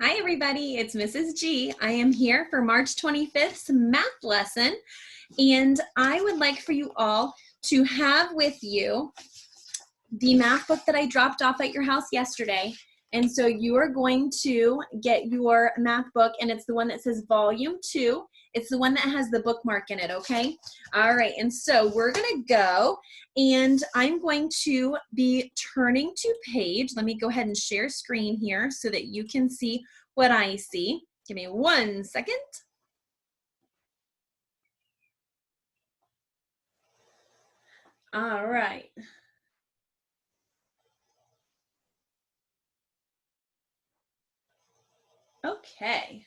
Hi everybody, it's Mrs. G. I am here for March 25th's math lesson, and I would like for you all to have with you the math book that I dropped off at your house yesterday. And so you are going to get your math book, and it's the one that says volume 2. It's the one that has the bookmark in it, okay? All right, and so we're gonna go, and I'm going to be turning to page. Let me go ahead and share screen here so that you can see what I see. Give me 1 second. All right. Okay.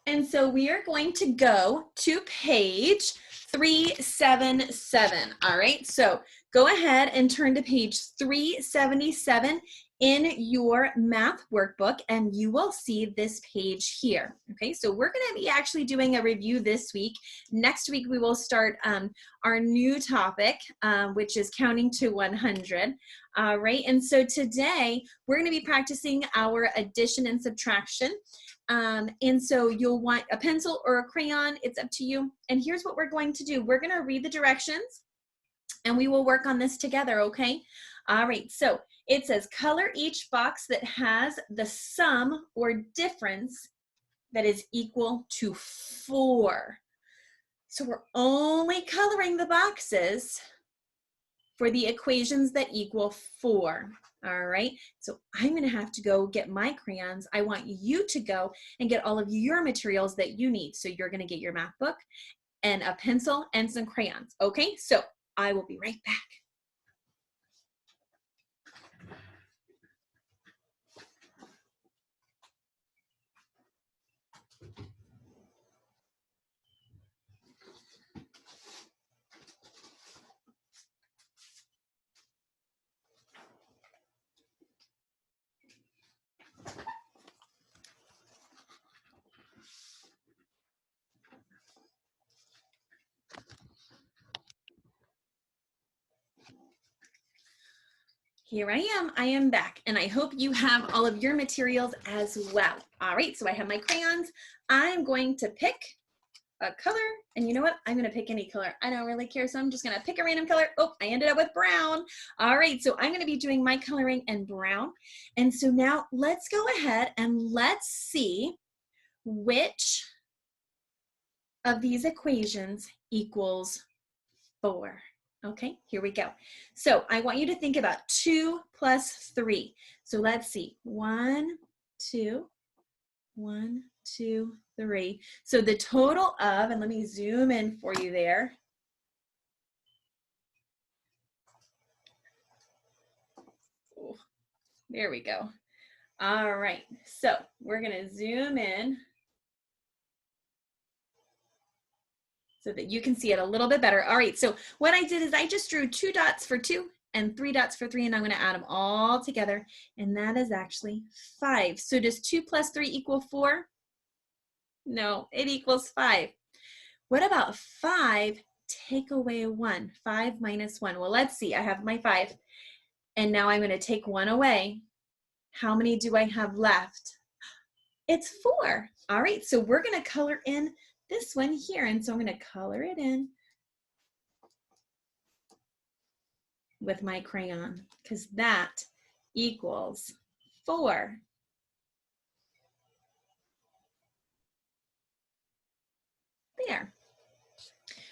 And so we are going to go to page 377. All right, so go ahead and turn to page 377 in your math workbook, and you will see this page here. Okay, so we're going to be actually doing a review this week. Next week, we will start our new topic, which is counting to 100. All right, and so today we're going to be practicing our addition and subtraction. And so you'll want a pencil or a crayon, it's up to you. And here's what we're going to do. We're gonna read the directions and we will work on this together, okay? All right, so it says color each box that has the sum or difference that is equal to 4. So we're only coloring the boxes for the equations that equal 4. All right, so I'm gonna have to go get my crayons. I want you to go and get all of your materials that you need. So you're gonna get your math book and a pencil and some crayons. Okay, so I will be right back. Here I am back, and I hope you have all of your materials as well. All right, so I have my crayons. I'm going to pick a color, and you know what? I'm gonna pick any color. I don't really care, so I'm just gonna pick a random color. Oh, I ended up with brown. All right, so I'm gonna be doing my coloring in brown. And so now let's go ahead and let's see which of these equations equals 4. Okay, here we go. So I want you to think about 2 plus 3. So let's see, 1, 2, 1, 2, 3. So the total of, and let me zoom in for you there. Ooh, there we go. All right, so we're gonna zoom in so that you can see it a little bit better. All right, so what I did is I just drew 2 dots for 2 and 3 dots for 3, and I'm gonna add them all together, and that is actually 5. So does 2 plus 3 equal 4? No, it equals 5. What about 5 take away 1? 5 minus 1. Well, let's see. I have my 5, and now I'm going to take 1 away. How many do I have left? It's 4. All right, so we're going to color in this one here, and so I'm going to color it in with my crayon because that equals 4. There.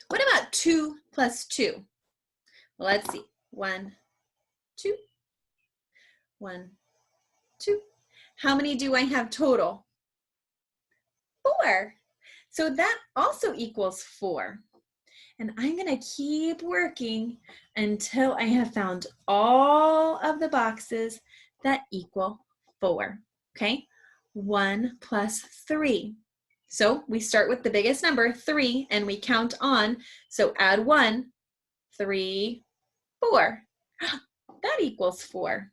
What about 2 plus 2? Well, let's see. 1, 2, 1, 2. How many do I have total? 4. So that also equals 4. And I'm going to keep working until I have found all of the boxes that equal 4. Okay? 1 plus 3. So we start with the biggest number, 3, and we count on. So add 1, 3, 4. That equals 4.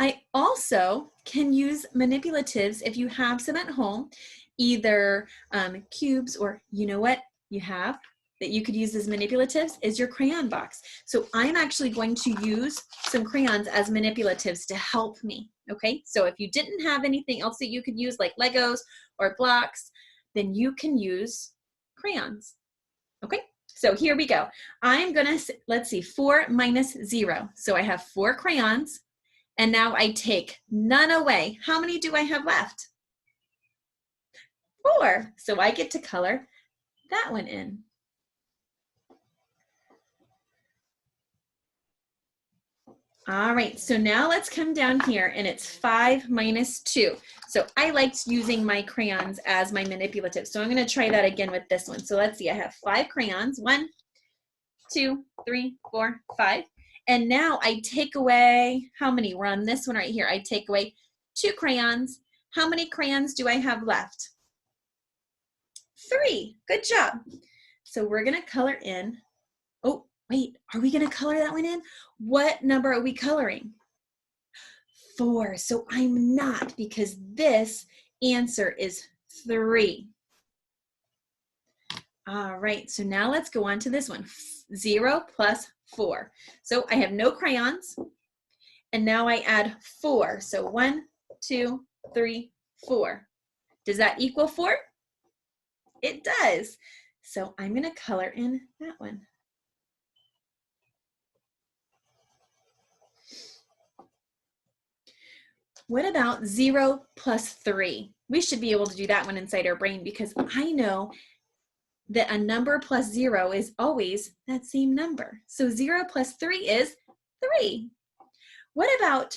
I also can use manipulatives if you have some at home, either cubes or, you know what, you have that you could use as manipulatives is your crayon box. So I'm actually going to use some crayons as manipulatives to help me, okay? So if you didn't have anything else that you could use like Legos or blocks, then you can use crayons, okay? So here we go. I'm gonna, let's see, 4 minus 0. So I have 4 crayons, and now I take none away. How many do I have left? 4. So I get to color that one in. All right, so now let's come down here, and it's 5 minus 2. So I liked using my crayons as my manipulative. So I'm going to try that again with this one. So let's see, I have 5 crayons. 1, 2, 3, 4, 5. And now I take away, how many? We're on this one right here. I take away 2 crayons. How many crayons do I have left? 3. Good job. So we're going to color in. Oh, wait, are we going to color that one in? What number are we coloring? 4. So I'm not, because this answer is 3. All right, so now let's go on to this one. 0 plus 4. So I have no crayons, and now I add 4. So 1, 2, 3, 4. Does that equal 4? It does. So I'm going to color in that one. What about 0 plus 3? We should be able to do that one inside our brain, because I know that a number plus 0 is always that same number. So 0 plus 3 is 3. What about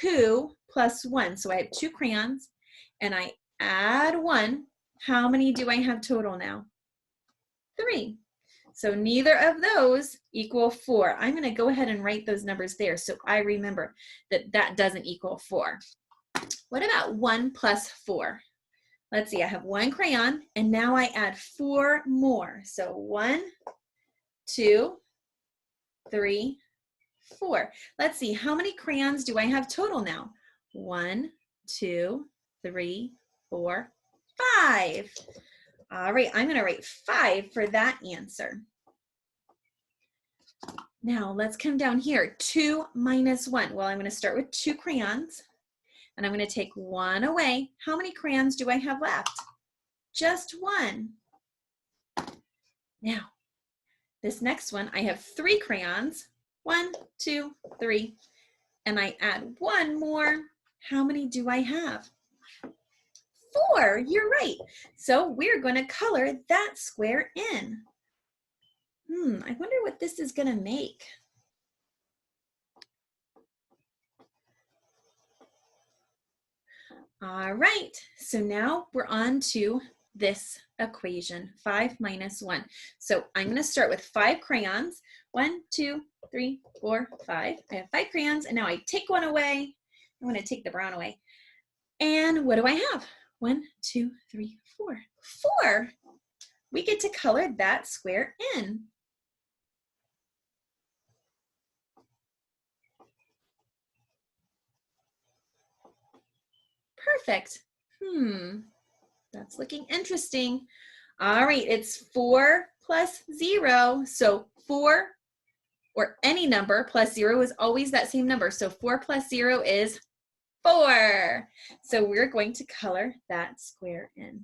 2 plus 1? So I have 2 crayons, and I add 1. How many do I have total now? 3. So neither of those equal 4. I'm going to go ahead and write those numbers there so I remember that that doesn't equal 4. What about 1 plus 4? Let's see, I have 1 crayon, and now I add 4 more. So 1, 2, 3, 4. Let's see, how many crayons do I have total now? 1, 2, 3, 4, 5. All right, I'm going to write 5 for that answer. Now let's come down here. 2 minus 1. Well, I'm going to start with 2 crayons, and I'm going to take 1 away. How many crayons do I have left? Just 1. Now, this next one, I have 3 crayons. 1, 2, 3. And I add 1 more. How many do I have? 4. You're right. So we're going to color that square in. I wonder what this is going to make. All right, so now we're on to this equation, 5 minus 1. So I'm going to start with 5 crayons. 1, 2, 3, 4, 5. I have 5 crayons, and now I take 1 away. I'm going to take the brown away. And what do I have? 1, 2, 3, 4. 4. We get to color that square in. Perfect. That's looking interesting. All right, it's 4 plus 0. So 4, or any number plus 0, is always that same number. So 4 plus 0 is 4. So we're going to color that square in.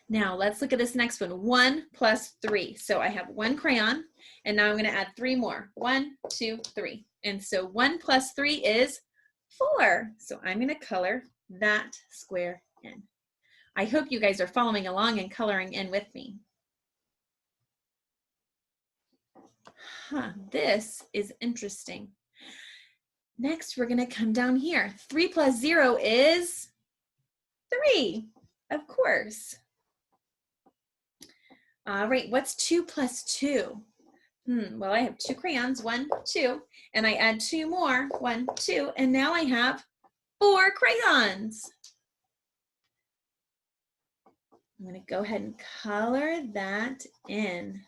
Now let's look at this next one. 1 plus 3. So I have 1 crayon, and now I'm going to add 3 more. 1, 2, 3. And so 1 plus 3 is 4. So I'm going to color that square in. I hope you guys are following along and coloring in with me. This is interesting. Next, we're going to come down here. 3 plus 0 is 3, of course. All right, what's 2 plus 2? Well, I have 2 crayons, 1, 2, and I add 2 more, 1, 2, and now I have 4 crayons. I'm going to go ahead and color that in.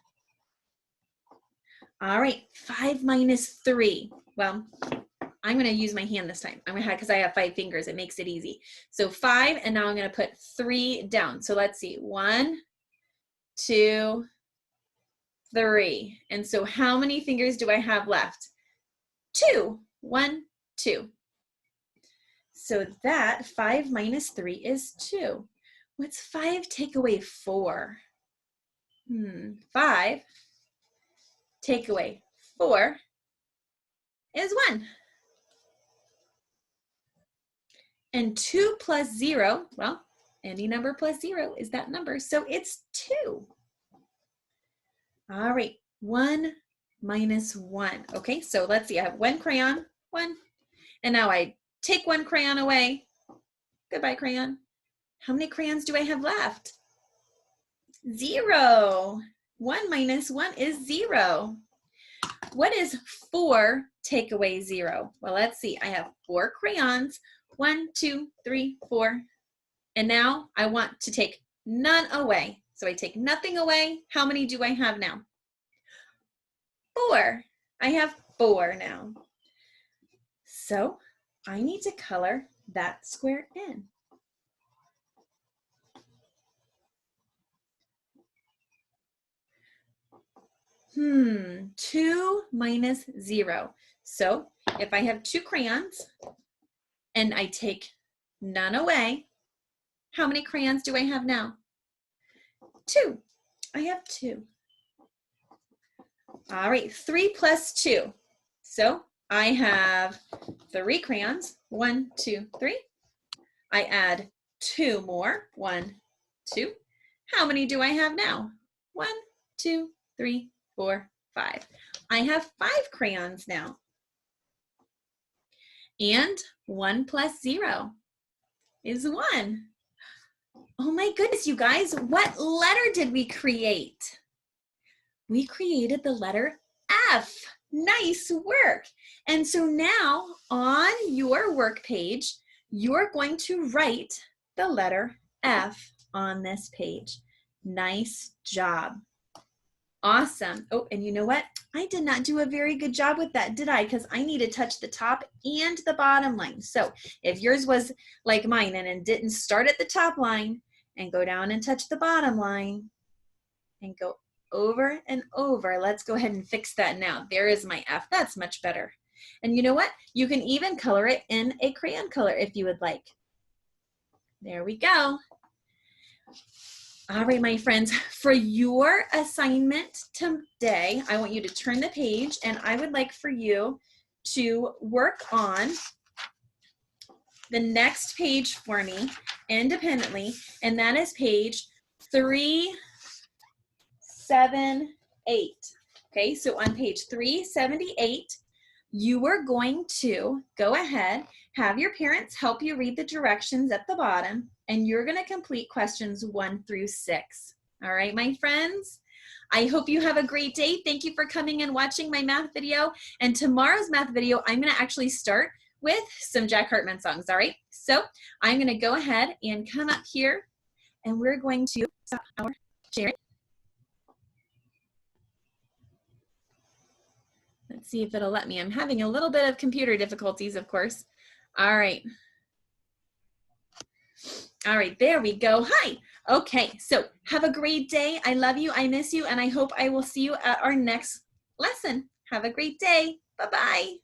All right, 5 minus 3. Well, I'm gonna use my hand this time. I'm gonna have, because I have 5 fingers, it makes it easy. So 5, and now I'm gonna put 3 down. So let's see, 1, 2, 3. And so how many fingers do I have left? 2, 1, 2. So that 5 minus 3 is 2. What's 5 take away 4? 5 take away 4 is 1. And 2 plus 0, well, any number plus 0 is that number, so it's 2. All right, 1 minus 1. Okay, so let's see, I have 1 crayon, 1. And now I take 1 crayon away. Goodbye, crayon. How many crayons do I have left? 0. 1 minus 1 is 0. What is 4 take away 0? Well, let's see. I have 4 crayons. 1, 2, 3, 4. And now I want to take none away. So I take nothing away. How many do I have now? 4. I have 4 now. So I need to color that square in. 2 minus 0. So if I have 2 crayons and I take none away, how many crayons do I have now? 2. I have 2. All right, 3 plus 2. So I have 3 crayons. 1, 2, 3. I add 2 more. 1, 2. How many do I have now? 1, 2, 3, 4, 5. I have 5 crayons now. And 1 plus 0 is 1. Oh my goodness, you guys, what letter did we create? We created the letter F. Nice work. And so now on your work page, you're going to write the letter F on this page. Nice job. Awesome. Oh, and you know what? I did not do a very good job with that, did I? Because I need to touch the top and the bottom line. So if yours was like mine and it didn't start at the top line and go down and touch the bottom line and go over and over, let's go ahead and fix that now. There is my F. That's much better. And you know what? You can even color it in a crayon color if you would like. There we go. All right, my friends, for your assignment today, I want you to turn the page and I would like for you to work on the next page for me independently, and that is page 378. Okay, so on page 378, you are going to go ahead, have your parents help you read the directions at the bottom, and you're going to complete questions 1 through 6. All right, my friends? I hope you have a great day. Thank you for coming and watching my math video. And tomorrow's math video, I'm going to actually start with some Jack Hartman songs, all right? So I'm going to go ahead and come up here, and we're going to stop our sharing. Let's see if it'll let me. I'm having a little bit of computer difficulties, of course. All right. All right, there we go. Hi. Okay, so have a great day. I love you. I miss you. And I hope I will see you at our next lesson. Have a great day. Bye-bye.